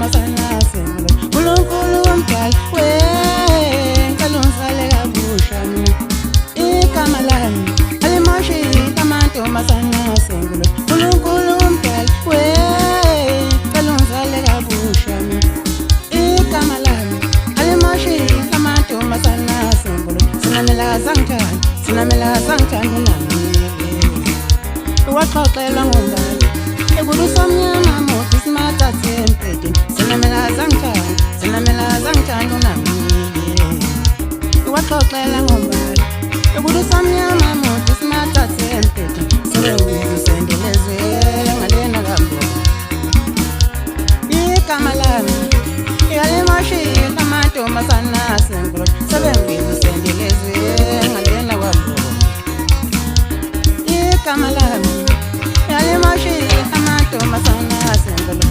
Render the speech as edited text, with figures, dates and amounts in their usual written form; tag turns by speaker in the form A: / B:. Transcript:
A: amantombazana asengulo uNkulunkulu wamdala ngicela ungisale kabusha igama lami alimoshi amantombazana asengulo uNkulunkulu wamdala ngicela ungisale kabusha igama lami alimoshi amantombazana asengulo sinamela zangithanda nami waxoxelwa ngombali ebulusomnyama mothi simathathe empedeni sinamela zangithanda nami waxoxelwa ngombali ebulusomnyama mothi simathathe empedeni sendelezwe ngalena kambo igama lami yalimashi amantombazana asengulo sendelezwe ngalena kambo igama lami yalimashi amantombazana asengulo